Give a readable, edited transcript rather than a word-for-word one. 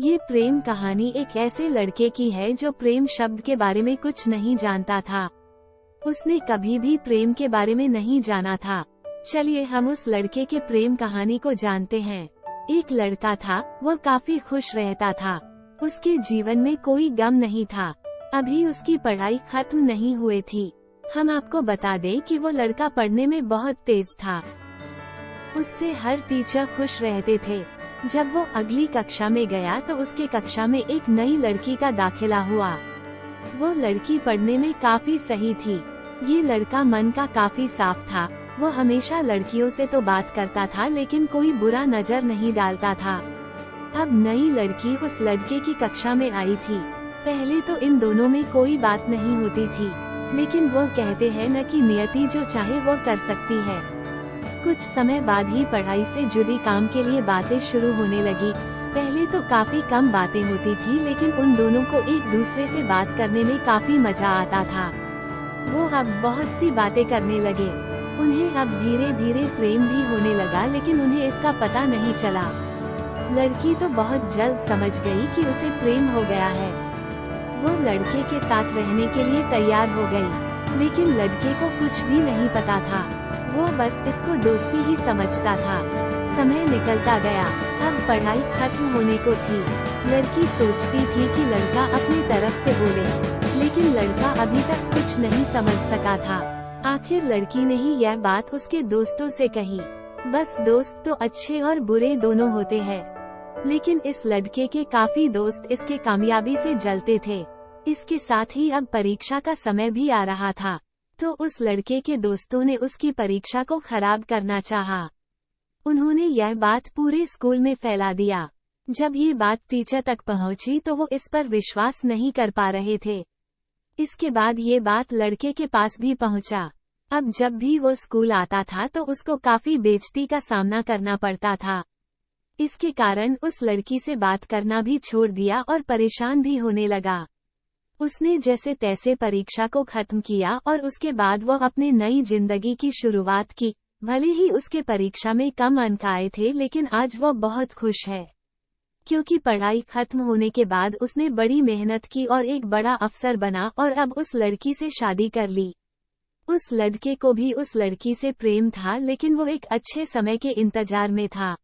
ये प्रेम कहानी एक ऐसे लड़के की है जो प्रेम शब्द के बारे में कुछ नहीं जानता था। उसने कभी भी प्रेम के बारे में नहीं जाना था। चलिए हम उस लड़के के प्रेम कहानी को जानते हैं। एक लड़का था, वो काफी खुश रहता था। उसके जीवन में कोई गम नहीं था। अभी उसकी पढ़ाई खत्म नहीं हुई थी। हम आपको बता दें कि वो लड़का पढ़ने में बहुत तेज था। उससे हर टीचर खुश रहते थे। जब वो अगली कक्षा में गया तो उसके कक्षा में एक नई लड़की का दाखिला हुआ। वो लड़की पढ़ने में काफी सही थी। ये लड़का मन का काफी साफ था। वो हमेशा लड़कियों से तो बात करता था लेकिन कोई बुरा नजर नहीं डालता था। अब नई लड़की उस लड़के की कक्षा में आई थी। पहले तो इन दोनों में कोई बात नहीं होती थी, लेकिन वो कहते हैं न कि नियति जो चाहे वो कर सकती है। कुछ समय बाद ही पढ़ाई से जुड़ी काम के लिए बातें शुरू होने लगी। पहले तो काफी कम बातें होती थी, लेकिन उन दोनों को एक दूसरे से बात करने में काफी मजा आता था। वो अब बहुत सी बातें करने लगे। उन्हें अब धीरे धीरे प्रेम भी होने लगा, लेकिन उन्हें इसका पता नहीं चला। लड़की तो बहुत जल्द समझ गई कि उसे प्रेम हो गया है। वो लड़के के साथ रहने के लिए तैयार हो गई, लेकिन लड़के को कुछ भी नहीं पता था। वो बस इसको दोस्ती ही समझता था। समय निकलता गया। अब पढ़ाई खत्म होने को थी। लड़की सोचती थी कि लड़का अपनी तरफ से बोले, लेकिन लड़का अभी तक कुछ नहीं समझ सका था। आखिर लड़की ने ही यह बात उसके दोस्तों से कही। बस दोस्त तो अच्छे और बुरे दोनों होते हैं, लेकिन इस लड़के के काफी दोस्त इसके कामयाबी से जलते थे। इसके साथ ही अब परीक्षा का समय भी आ रहा था, तो उस लड़के के दोस्तों ने उसकी परीक्षा को खराब करना चाहा। उन्होंने यह बात पूरे स्कूल में फैला दिया। जब ये बात टीचर तक पहुंची तो वो इस पर विश्वास नहीं कर पा रहे थे। इसके बाद ये बात लड़के के पास भी पहुंचा। अब जब भी वो स्कूल आता था तो उसको काफी बेइज्जती का सामना करना पड़ता था। इसके कारण उस लड़की से बात करना भी छोड़ दिया और परेशान भी होने लगा। उसने जैसे तैसे परीक्षा को खत्म किया और उसके बाद वो अपने नई जिंदगी की शुरुआत की। भले ही उसके परीक्षा में कम अंक आए थे, लेकिन आज वो बहुत खुश है, क्योंकि पढ़ाई खत्म होने के बाद उसने बड़ी मेहनत की और एक बड़ा अफसर बना और अब उस लड़की से शादी कर ली। उस लड़के को भी उस लड़की से प्रेम था, लेकिन वो एक अच्छे समय के इंतजार में था।